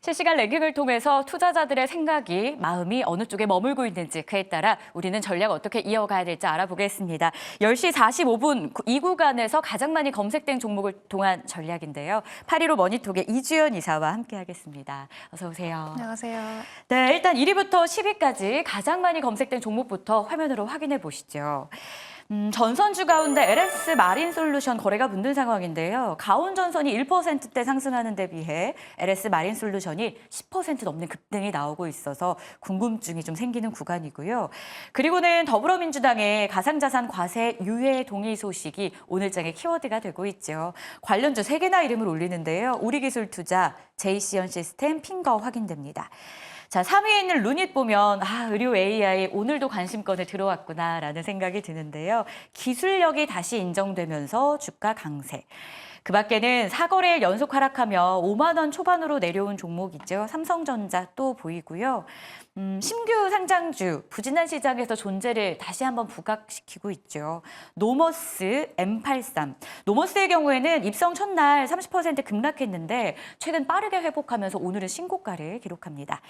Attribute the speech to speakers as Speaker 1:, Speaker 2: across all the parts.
Speaker 1: 실시간 랭킹을 통해서 투자자들의 생각이, 마음이 어느 쪽에 머물고 있는지 그에 따라 우리는 전략 어떻게 이어가야 될지 알아보겠습니다. 10시 45분 이 구간에서 가장 많이 검색된 종목을 통한 전략인데요. 815 머니톡의 이주연 이사와 함께하겠습니다. 어서 오세요.
Speaker 2: 안녕하세요.
Speaker 1: 네, 일단 1위부터 10위까지 가장 많이 검색된 종목부터 화면으로 확인해 보시죠. 전선주 가운데 LS 마린솔루션 거래가 붙는 상황인데요. 가온전선이 1%대 상승하는 데 비해 LS 마린솔루션이 10% 넘는 급등이 나오고 있어서 궁금증이 좀 생기는 구간이고요. 그리고는 더불어민주당의 가상자산 과세 유예 동의 소식이 오늘장의 키워드가 되고 있죠. 관련주 3개나 이름을 올리는데요. 우리기술투자, JC연시스템, 핑거 확인됩니다. 자, 3위에 있는 루닛 보면 의료 AI 오늘도 관심권에 들어왔구나라는 생각이 드는데요. 기술력이 다시 인정되면서 주가 강세. 그 밖에는 4거래일 연속 하락하며 5만 원 초반으로 내려온 종목이죠. 삼성전자 또 보이고요. 신규 상장주, 부진한 시장에서 존재를 다시 한번 부각시키고 있죠. 노머스 M83. 노머스의 경우에는 입성 첫날 30% 급락했는데 최근 빠르게 회복하면서 오늘은 신고가를 기록합니다.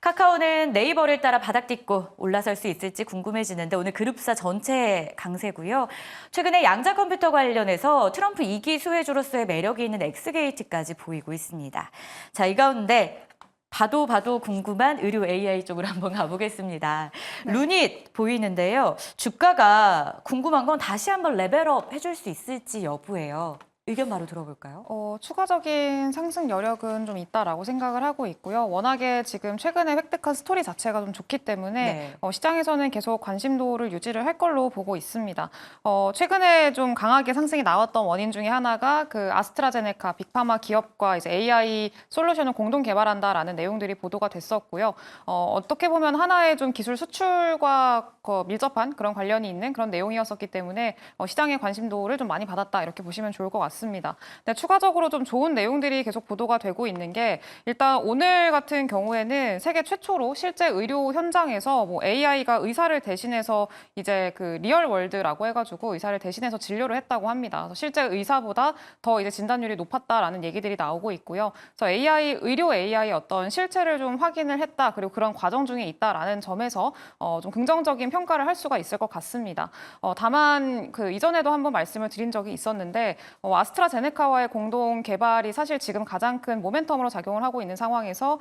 Speaker 1: 카카오는 네이버를 따라 바닥 딛고 올라설 수 있을지 궁금해지는데 오늘 그룹사 전체 강세고요. 최근에 양자 컴퓨터 관련해서 트럼프 2기 수혜주로서의 매력이 있는 엑스게이트까지 보이고 있습니다. 자, 이 가운데 봐도 궁금한 의료 AI 쪽으로 한번 가보겠습니다. 네. 루닛 보이는데요. 주가가 궁금한 건 다시 한번 레벨업 해줄 수 있을지 여부예요. 의견 바로 들어볼까요?
Speaker 2: 추가적인 상승 여력은 좀 있다라고 생각을 하고 있고요. 워낙에 지금 최근에 획득한 스토리 자체가 좀 좋기 때문에 시장에서는 계속 관심도를 유지를 할 걸로 보고 있습니다. 최근에 좀 강하게 상승이 나왔던 원인 중에 하나가 그 아스트라제네카 빅파마 기업과 이제 AI 솔루션을 공동 개발한다라는 내용들이 보도가 됐었고요. 어떻게 보면 하나의 좀 기술 수출과 밀접한 그런 관련이 있는 그런 내용이었었기 때문에 시장의 관심도를 좀 많이 받았다 이렇게 보시면 좋을 것 같습니다. 근데 추가적으로 좀 좋은 내용들이 계속 보도가 되고 있는 게 일단 오늘 같은 경우에는 세계 최초로 실제 의료 현장에서 뭐 AI가 의사를 대신해서 이제 그 리얼 월드라고 해가지고 의사를 대신해서 진료를 했다고 합니다. 그래서 실제 의사보다 더 이제 진단율이 높았다라는 얘기들이 나오고 있고요. 그래서 의료 AI 어떤 실체를 좀 확인을 했다 그리고 그런 과정 중에 있다라는 점에서 좀 긍정적인 평가를 할 수가 있을 것 같습니다. 다만 그 이전에도 한번 말씀을 드린 적이 있었는데 아스트라제네카와의 공동 개발이 사실 지금 가장 큰 모멘텀으로 작용을 하고 있는 상황에서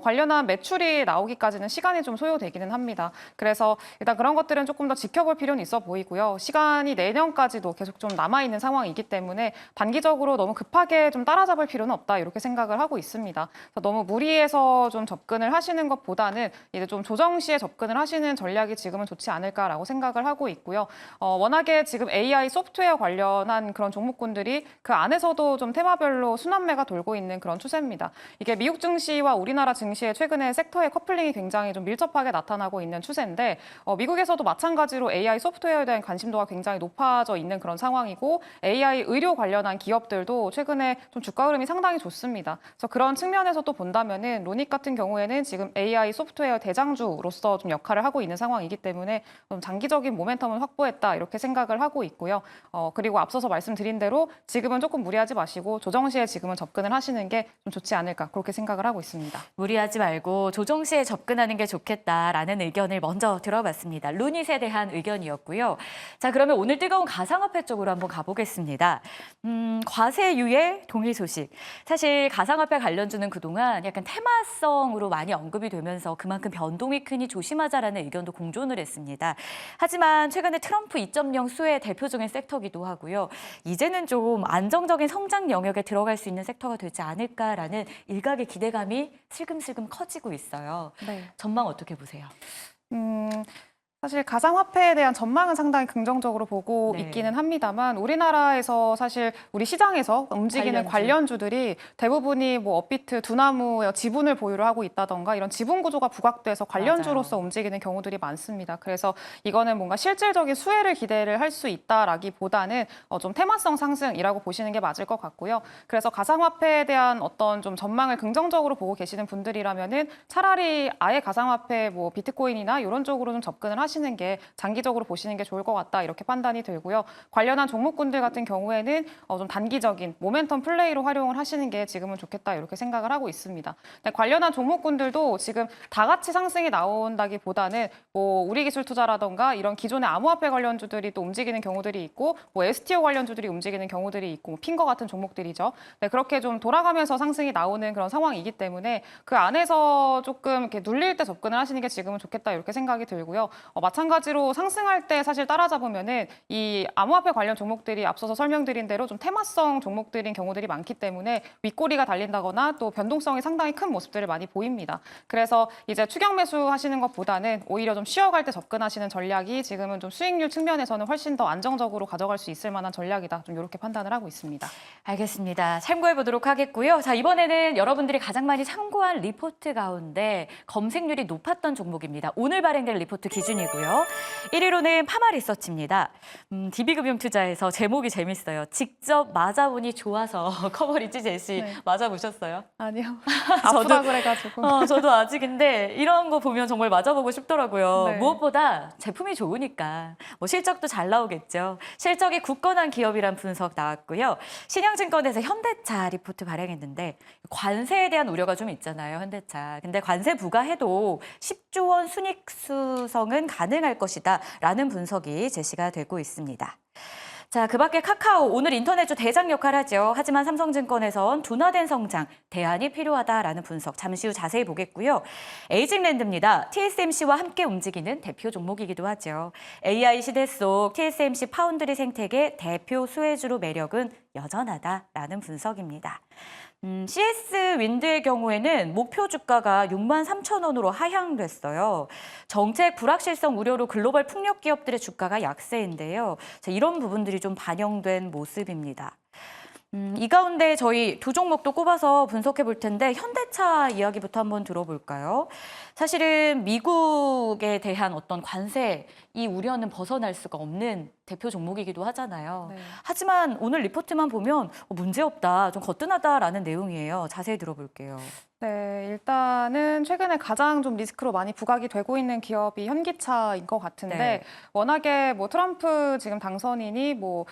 Speaker 2: 관련한 매출이 나오기까지는 시간이 좀 소요되기는 합니다. 그래서 일단 그런 것들은 조금 더 지켜볼 필요는 있어 보이고요. 시간이 내년까지도 계속 좀 남아있는 상황이기 때문에 단기적으로 너무 급하게 좀 따라잡을 필요는 없다 이렇게 생각을 하고 있습니다. 그래서 너무 무리해서 좀 접근을 하시는 것보다는 이제 좀 조정 시에 접근을 하시는 전략이 지금은 좋지 않을까라고 생각을 하고 있고요. 워낙에 지금 AI 소프트웨어 관련한 그런 종목군들이 그 안에서도 좀 테마별로 순환매가 돌고 있는 그런 추세입니다. 이게 미국 증시와 우리나라 증시의 최근에 섹터의 커플링이 굉장히 좀 밀접하게 나타나고 있는 추세인데 미국에서도 마찬가지로 AI 소프트웨어에 대한 관심도가 굉장히 높아져 있는 그런 상황이고 AI 의료 관련한 기업들도 최근에 좀 주가 흐름이 상당히 좋습니다. 그래서 그런 측면에서 또 본다면은 로닛 같은 경우에는 지금 AI 소프트웨어 대장주로서 좀 역할을 하고 있는 상황이기 때문에 좀 장기적인 모멘텀을 확보했다 이렇게 생각을 하고 있고요. 그리고 앞서서 말씀드린 대로 지금은 조금 무리하지 마시고 조정 시에 지금은 접근을 하시는 게 좀 좋지 않을까 그렇게 생각을 하고 있습니다.
Speaker 1: 무리하지 말고 조정 시에 접근하는 게 좋겠다라는 의견을 먼저 들어봤습니다. 루닛에 대한 의견이었고요. 자, 그러면 오늘 뜨거운 가상화폐 쪽으로 한번 가보겠습니다. 과세 유예 동의 소식. 사실 가상화폐 관련주는 그동안 약간 테마성으로 많이 언급이 되면서 그만큼 변동이 크니 조심하자라는 의견도 공존을 했습니다. 하지만 최근에 트럼프 2.0 수혜의 대표적인 섹터기도 하고요. 이제는 좀 안정적인 성장 영역에 들어갈 수 있는 섹터가 되지 않을까라는 일각의 기대감이 슬금슬금 커지고 있어요. 네. 전망 어떻게 보세요?
Speaker 2: 사실 가상화폐에 대한 전망은 상당히 긍정적으로 보고 있기는 합니다만 우리나라에서 사실 우리 시장에서 움직이는 관련주들이 대부분이 뭐 업비트, 두나무의 지분을 보유를 하고 있다던가 이런 지분 구조가 부각돼서 관련주로서 움직이는 경우들이 많습니다. 그래서 이거는 뭔가 실질적인 수혜를 기대를 할 수 있다라기보다는 좀 테마성 상승이라고 보시는 게 맞을 것 같고요. 그래서 가상화폐에 대한 어떤 좀 전망을 긍정적으로 보고 계시는 분들이라면은 차라리 아예 가상화폐 뭐 비트코인이나 이런 쪽으로 좀 접근을 하시는 하시는 게 장기적으로 보시는 게 좋을 것 같다 이렇게 판단이 들고요. 관련한 종목군들 같은 경우에는 좀 단기적인 모멘텀 플레이로 활용을 하시는 게 지금은 좋겠다 이렇게 생각을 하고 있습니다. 네, 관련한 종목군들도 지금 다 같이 상승이 나온다기보다는 뭐 우리기술투자라던가 이런 기존의 암호화폐 관련주들이 또 움직이는 경우들이 있고 뭐 STO 관련주들이 움직이는 경우들이 있고 뭐 핀거 같은 종목들이죠. 네, 그렇게 좀 돌아가면서 상승이 나오는 그런 상황이기 때문에 그 안에서 조금 이렇게 눌릴 때 접근을 하시는 게 지금은 좋겠다 이렇게 생각이 들고요. 마찬가지로 상승할 때 사실 따라잡으면은 이 암호화폐 관련 종목들이 앞서서 설명드린 대로 좀 테마성 종목들인 경우들이 많기 때문에 윗꼬리가 달린다거나 또 변동성이 상당히 큰 모습들을 많이 보입니다. 그래서 이제 추격 매수 하시는 것보다는 오히려 좀 쉬어갈 때 접근하시는 전략이 지금은 좀 수익률 측면에서는 훨씬 더 안정적으로 가져갈 수 있을 만한 전략이다. 좀 이렇게 판단을 하고 있습니다.
Speaker 1: 알겠습니다. 참고해 보도록 하겠고요. 자, 이번에는 여러분들이 가장 많이 참고한 리포트 가운데 검색률이 높았던 종목입니다. 오늘 발행된 리포트 기준이고요. 1위로는 파마리서치입니다. DB금융투자에서 제목이 재밌어요. 직접 맞아보니 좋아서 커버리지 제시
Speaker 2: 네.
Speaker 1: 맞아보셨어요?
Speaker 2: 아니요. 아프다 그래가지고.
Speaker 1: 저도 아직인데 이런 거 보면 정말 맞아보고 싶더라고요.
Speaker 2: 네.
Speaker 1: 무엇보다 제품이 좋으니까 뭐 실적도 잘 나오겠죠. 실적이 굳건한 기업이란 분석 나왔고요. 신영증권에서 현대차 리포트 발행했는데 관세에 대한 우려가 좀 있잖아요. 현대차. 근데 관세 부과해도 10조 원 순익 수성은 가능할 것이다 라는 분석이 제시가 되고 있습니다. 자, 그 밖에 카카오, 오늘 인터넷주 대장 역할하죠. 하지만 삼성증권에선 둔화된 성장, 대안이 필요하다라는 분석 잠시 후 자세히 보겠고요. 에이징랜드입니다. TSMC와 함께 움직이는 대표 종목이기도 하죠. AI 시대 속 TSMC 파운드리 생태계 대표 수혜주로 매력은 여전하다라는 분석입니다. CS 윈드의 경우에는 목표 주가가 63,000원으로 하향됐어요. 정책 불확실성 우려로 글로벌 풍력 기업들의 주가가 약세인데요. 자, 이런 부분들이 좀 반영된 모습입니다. 이 가운데 저희 두 종목도 꼽아서 분석해 볼 텐데 현대차 이야기부터 한번 들어볼까요? 사실은 미국에 대한 어떤 관세, 이 우려는 벗어날 수가 없는 대표 종목이기도 하잖아요.
Speaker 2: 네.
Speaker 1: 하지만 오늘 리포트만 보면 문제없다, 좀 거뜬하다라는 내용이에요. 자세히 들어볼게요.
Speaker 2: 네, 일단은 최근에 가장 좀 리스크로 많이 부각이 되고 있는 기업이 현기차인 것 같은데
Speaker 1: 네.
Speaker 2: 워낙에 뭐 트럼프 지금 당선인이 뭐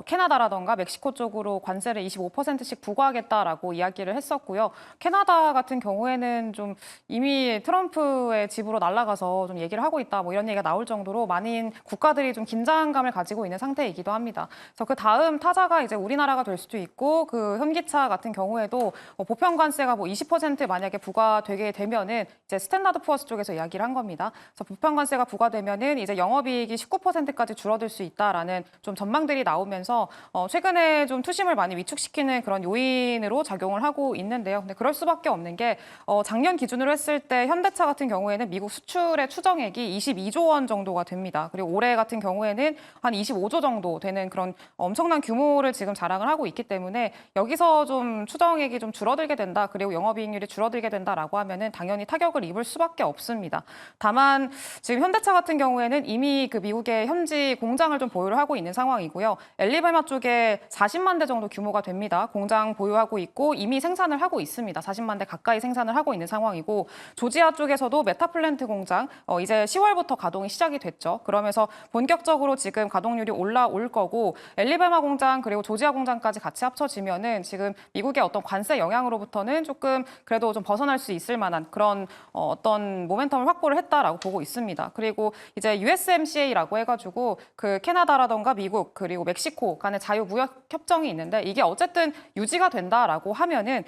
Speaker 2: 캐나다라던가 멕시코 쪽으로 관세를 25%씩 부과하겠다라고 이야기를 했었고요. 캐나다 같은 경우에는 좀 이미 트럼프의 집으로 날아가서 좀 얘기를 하고 있다 뭐 이런 얘기가 나올 정도로 많은 국가들이 좀 긴장감을 가지고 있는 상태이기도 합니다. 그래서 그 다음 타자가 이제 우리나라가 될 수도 있고 그 현기차 같은 경우에도 보편 관세가 뭐 20% 만약에 부과되게 되면은 이제 스탠다드 푸어스 쪽에서 이야기를 한 겁니다. 그래서 보편 관세가 부과되면은 이제 영업이익이 19%까지 줄어들 수 있다라는 좀 전망들이 나오면서 최근에 좀 투심을 많이 위축시키는 그런 요인으로 작용을 하고 있는데요. 근데 그럴 수밖에 없는 게 작년 기준으로 했을 때 현대차 같은 경우에는 미국 수출의 추정액이 22조 원 정도가 됩니다. 그리고 올해 같은 경우에는 한 25조 정도 되는 그런 엄청난 규모를 지금 자랑을 하고 있기 때문에 여기서 좀 추정액이 좀 줄어들게 된다. 그리고 영업이익률이 줄어들게 된다라고 하면은 당연히 타격을 입을 수밖에 없습니다. 다만 지금 현대차 같은 경우에는 이미 그 미국의 현지 공장을 좀 보유를 하고 있는 상황이고요. 엘리베마 쪽에 40만 대 정도 규모가 됩니다. 공장 보유하고 있고 이미 생산을 하고 있습니다. 40만 대 가까이 생산을 하고 있는 상황이고 조지아 쪽에서도 메타플랜트 공장 이제 10월부터 가동이 시작이 됐죠. 그러면서 본격적으로 지금 가동률이 올라올 거고 엘리베마 공장 그리고 조지아 공장까지 같이 합쳐지면은 지금 미국의 어떤 관세 영향으로부터는 조금 그래도 좀 벗어날 수 있을 만한 그런 어떤 모멘텀을 확보를 했다라고 보고 있습니다. 그리고 이제 USMCA라고 해가지고 그 캐나다라던가 미국 그리고 멕시코 간의 자유무역 협정이 있는데 이게 어쨌든 유지가 된다라고 하면은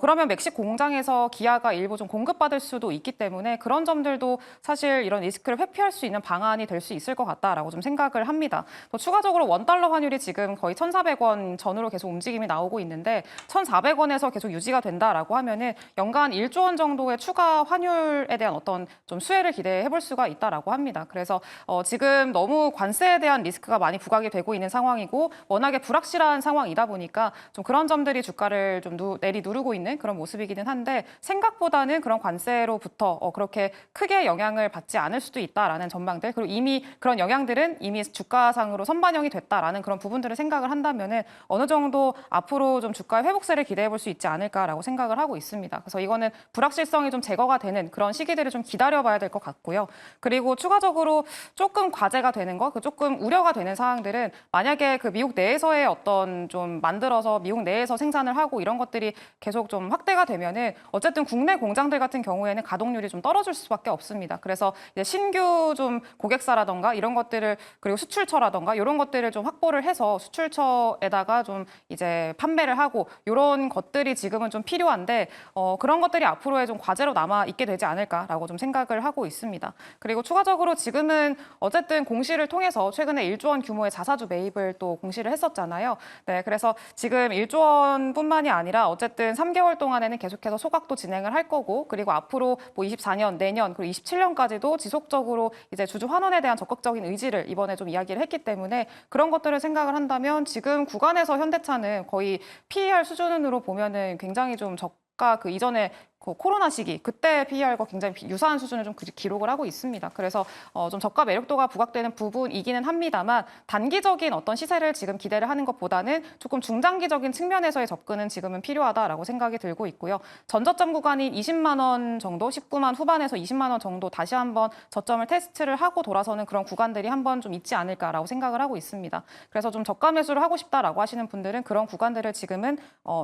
Speaker 2: 그러면 멕시코 공장에서 기아가 일부 좀 공급받을 수도 있기 때문에 그런 점들도 사실 이런 리스크를 회피할 수 있는 방안이 될 수 있을 것 같다라고 좀 생각을 합니다. 또 추가적으로 원달러 환율이 지금 거의 1,400원 전후로 계속 움직임이 나오고 있는데 1,400원에서 계속 유지가 된다라고 하면은 연간 1조 원 정도의 추가 환율에 대한 어떤 좀 수혜를 기대해 볼 수가 있다라고 합니다. 그래서 지금 너무 관세에 대한 리스크가 많이 부각이 되고 있는 상황이고 워낙에 불확실한 상황이다 보니까 좀 그런 점들이 주가를 좀 내리누르고 있는 그런 모습이기는 한데 생각보다는 그런 관세로부터 그렇게 크게 영향을 받지 않을 수도 있다라는 전망들 그리고 이미 그런 영향들은 이미 주가 주가상으로 선반영이 됐다라는 그런 부분들을 생각을 한다면은 어느 정도 앞으로 좀 주가의 회복세를 기대해 볼 수 있지 않을까라고 생각을 하고 있습니다. 그래서 이거는 불확실성이 좀 제거가 되는 그런 시기들을 좀 기다려봐야 될 것 같고요. 그리고 추가적으로 조금 과제가 되는 거, 조금 우려가 되는 사항들은 만약에 그 미국 내에서의 어떤 좀 만들어서 미국 내에서 생산을 하고 이런 것들이 계속 좀 확대가 되면은 어쨌든 국내 공장들 같은 경우에는 가동률이 좀 떨어질 수밖에 없습니다. 그래서 이제 신규 좀 고객사라던가 이런 것들을 그리고 수출처라던가 이런 것들을 좀 확보를 해서 수출처에다가 좀 이제 판매를 하고 이런 것들이 지금은 좀 필요한데 그런 것들이 앞으로의 좀 과제로 남아 있게 되지 않을까라고 좀 생각을 하고 있습니다. 그리고 추가적으로 지금은 어쨌든 공시를 통해서 최근에 1조 원 규모의 자사주 매입을 또 공시를 했었잖아요. 네, 그래서 지금 1조 원뿐만이 아니라 어쨌든 3개월 동안에는 계속해서 소각도 진행을 할 거고 그리고 앞으로 뭐 24년, 내년 그리고 27년까지도 지속적으로 이제 주주 환원에 대한 적극적인 의지를 이번에 좀 이야기를 했기 때문에 그런 것들을 생각을 한다면 지금 구간에서 현대차는 거의 PER 수준으로 보면은 굉장히 좀 저가 그 이전에 그 코로나 시기 그때 PER과 굉장히 유사한 수준을 좀 기록을 하고 있습니다. 그래서 좀 저가 매력도가 부각되는 부분이기는 합니다만 단기적인 어떤 시세를 지금 기대를 하는 것보다는 조금 중장기적인 측면에서의 접근은 지금은 필요하다라고 생각이 들고 있고요. 전저점 구간인 20만 원 정도, 19만 후반에서 20만 원 정도 다시 한번 저점을 테스트를 하고 돌아서는 그런 구간들이 한번 좀 있지 않을까라고 생각을 하고 있습니다. 그래서 좀 저가 매수를 하고 싶다라고 하시는 분들은 그런 구간들을 지금은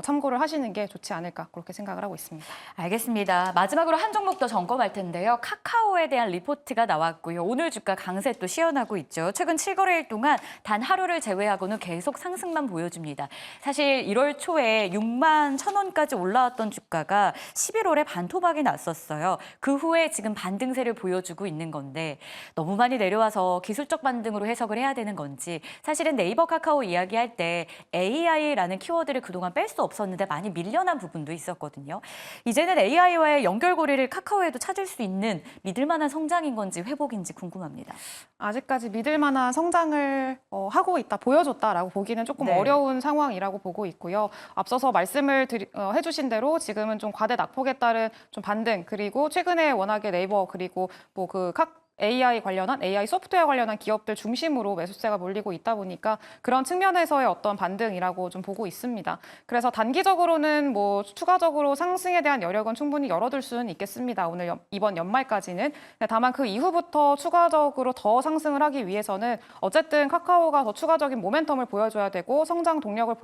Speaker 2: 참고를 하시는 게 좋지 않을까 그렇게 생각을 하고 있습니다.
Speaker 1: 알겠습니다. 마지막으로 한 종목 더 점검할 텐데요. 카카오에 대한 리포트가 나왔고요. 오늘 주가 강세 또 시연하고 있죠. 최근 7거래일 동안 단 하루를 제외하고는 계속 상승만 보여줍니다. 사실 1월 초에 6만 1,000원까지 올라왔던 주가가 11월에 반토막이 났었어요. 그 후에 지금 반등세를 보여주고 있는 건데 너무 많이 내려와서 기술적 반등으로 해석을 해야 되는 건지 사실은 네이버 카카오 이야기할 때 AI라는 키워드를 그동안 뺄 수 없었는데 많이 밀려난 부분도 있었거든요. 이제는 AI와의 연결고리를 카카오에도 찾을 수 있는 믿을 만한 성장인 건지 회복인지 궁금합니다.
Speaker 2: 아직까지 믿을 만한 성장을 하고 있다, 보여줬다라고 보기는 조금
Speaker 1: 네.
Speaker 2: 어려운 상황이라고 보고 있고요. 앞서서 말씀을 해주신 대로 지금은 좀 과대 낙폭에 따른 좀 반등, 그리고 최근에 워낙에 네이버 그리고 뭐 그 AI 관련한 AI 소프트웨어 관련한 기업들 중심으로 매수세가 몰리고 있다 보니까 그런 측면에서의 어떤 반등이라고 좀 보고 있습니다. 그래서 단기적으로는 뭐 추가적으로 상승에 대한 여력은 충분히 열어둘 수는 있겠습니다. 오늘 이번 연말까지는. 다만 그 이후부터 추가적으로 더 상승을 하기 위해서는 어쨌든 카카오가 더 추가적인 모멘텀을 보여줘야 되고 성장 동력을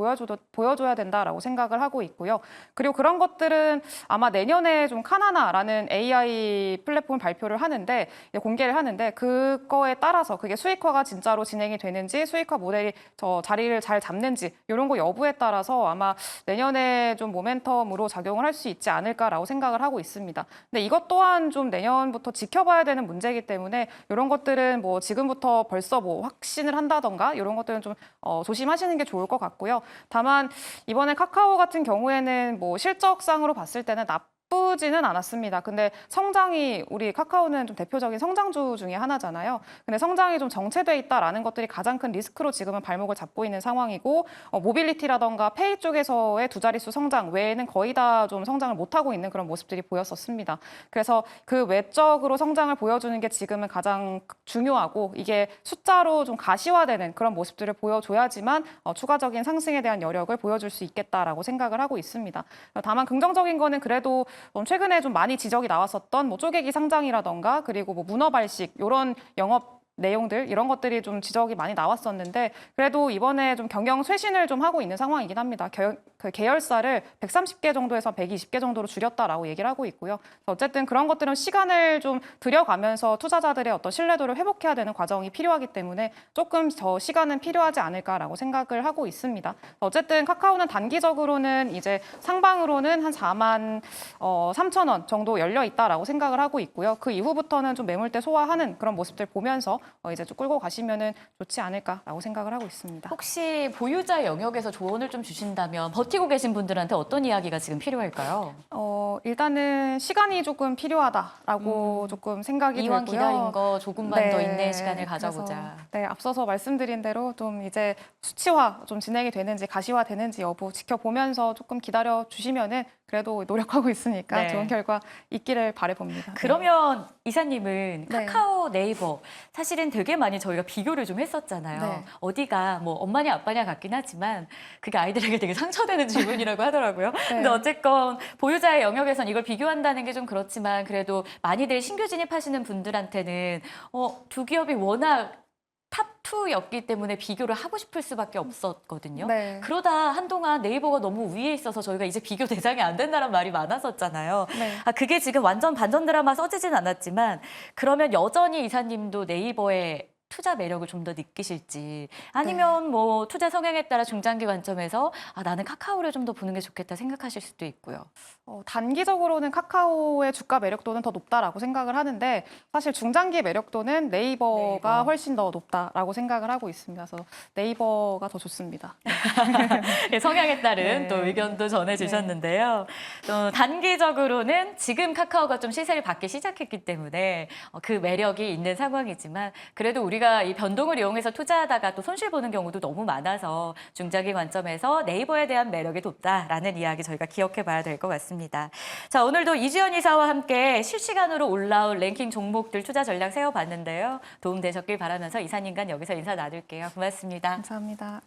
Speaker 2: 보여줘야 된다라고 생각을 하고 있고요. 그리고 그런 것들은 아마 내년에 좀 카나나라는 AI 플랫폼 발표를 하는데 공개를 하는데 그거에 따라서 그게 수익화가 진짜로 진행이 되는지 수익화 모델이 저 자리를 잘 잡는지 이런 거 여부에 따라서 아마 내년에 좀 모멘텀으로 작용을 할 수 있지 않을까라고 생각을 하고 있습니다. 근데 이것 또한 좀 내년부터 지켜봐야 되는 문제이기 때문에 이런 것들은 뭐 지금부터 벌써 뭐 확신을 한다던가 이런 것들은 좀 조심하시는 게 좋을 것 같고요. 다만 이번에 카카오 같은 경우에는 뭐 실적상으로 봤을 때는 나쁘지는 않았습니다. 근데 성장이 우리 카카오는 좀 대표적인 성장주 중에 하나잖아요. 근데 성장이 좀 정체돼 있다라는 것들이 가장 큰 리스크로 지금은 발목을 잡고 있는 상황이고 모빌리티라던가 페이 쪽에서의 두 자릿수 성장 외에는 거의 다 좀 성장을 못하고 있는 그런 모습들이 보였었습니다. 그래서 그 외적으로 성장을 보여주는 게 지금은 가장 중요하고 이게 숫자로 좀 가시화되는 그런 모습들을 보여줘야지만 추가적인 상승에 대한 여력을 보여줄 수 있겠다라고 생각을 하고 있습니다. 다만 긍정적인 거는 그래도 최근에 좀 많이 지적이 나왔었던 뭐 쪼개기 상장이라던가 그리고 뭐 문어 발식 이런 영업 내용들 이런 것들이 좀 지적이 많이 나왔었는데 그래도 이번에 좀 경영 쇄신을 좀 하고 있는 상황이긴 합니다. 그 계열사를 130개 정도에서 120개 정도로 줄였다라고 얘기를 하고 있고요. 어쨌든 그런 것들은 시간을 좀 들여가면서 투자자들의 어떤 신뢰도를 회복해야 되는 과정이 필요하기 때문에 조금 더 시간은 필요하지 않을까라고 생각을 하고 있습니다. 어쨌든 카카오는 단기적으로는 이제 상방으로는 한 4만 3천 원 정도 열려 있다라고 생각을 하고 있고요. 그 이후부터는 좀 매물대 소화하는 그런 모습들 보면서 이제 좀 끌고 가시면은 좋지 않을까라고 생각을 하고 있습니다.
Speaker 1: 혹시 보유자 영역에서 조언을 좀 주신다면 버티고 계신 분들한테 어떤 이야기가 지금 필요할까요?
Speaker 2: 일단은 시간이 조금 필요하다라고 조금 생각이
Speaker 1: 이왕
Speaker 2: 들고요.
Speaker 1: 기다린 거 조금만 더 인내의 시간을 가져보자.
Speaker 2: 그래서, 앞서서 말씀드린 대로 좀 이제 수치화 좀 진행이 되는지 가시화 되는지 여부 지켜보면서 조금 기다려 주시면은 그래도 노력하고 있으니까
Speaker 1: 네.
Speaker 2: 좋은 결과 있기를 바라봅니다.
Speaker 1: 그러면 이사님은
Speaker 2: 네.
Speaker 1: 카카오 네이버 사실은 되게 많이 저희가 비교를 좀 했었잖아요.
Speaker 2: 네.
Speaker 1: 어디가 뭐 엄마냐 아빠냐 같긴 하지만 그게 아이들에게 되게 상처되는 질문이라고 하더라고요.
Speaker 2: 네.
Speaker 1: 근데 어쨌건 보유자의 영역에선 이걸 비교한다는 게 좀 그렇지만 그래도 많이들 신규 진입하시는 분들한테는 두 기업이 워낙 탑2였기 때문에 비교를 하고 싶을 수밖에 없었거든요.
Speaker 2: 네.
Speaker 1: 그러다 한동안 네이버가 너무 위에 있어서 저희가 이제 비교 대상이 안 된다는 말이 많았었잖아요.
Speaker 2: 네.
Speaker 1: 그게 지금 완전 반전 드라마 써지진 않았지만 그러면 여전히 이사님도 네이버의 투자 매력을 좀 더 느끼실지 아니면 뭐 투자 성향에 따라 중장기 관점에서 나는 카카오를 좀 더 보는 게 좋겠다 생각하실 수도 있고요.
Speaker 2: 단기적으로는 카카오의 주가 매력도는 더 높다라고 생각을 하는데 사실 중장기 매력도는 네이버가
Speaker 1: 네이버.
Speaker 2: 훨씬 더 높다라고 생각을 하고 있습니다. 그래서 네이버가 더 좋습니다.
Speaker 1: 예, 성향에 따른
Speaker 2: 네.
Speaker 1: 또 의견도 전해주셨는데요. 또 단기적으로는 지금 카카오가 좀 시세를 받기 시작했기 때문에 그 매력이 있는 상황이지만 그래도 우리가 이 변동을 이용해서 투자하다가 또 손실 보는 경우도 너무 많아서 중장기 관점에서 네이버에 대한 매력이 높다라는 이야기 저희가 기억해 봐야 될 것 같습니다. 자, 오늘도 이주연 이사와 함께 실시간으로 올라올 랭킹 종목들 투자 전략 세워봤는데요. 도움 되셨길 바라면서 이사님과 여기서 인사 나눌게요. 고맙습니다.
Speaker 2: 감사합니다.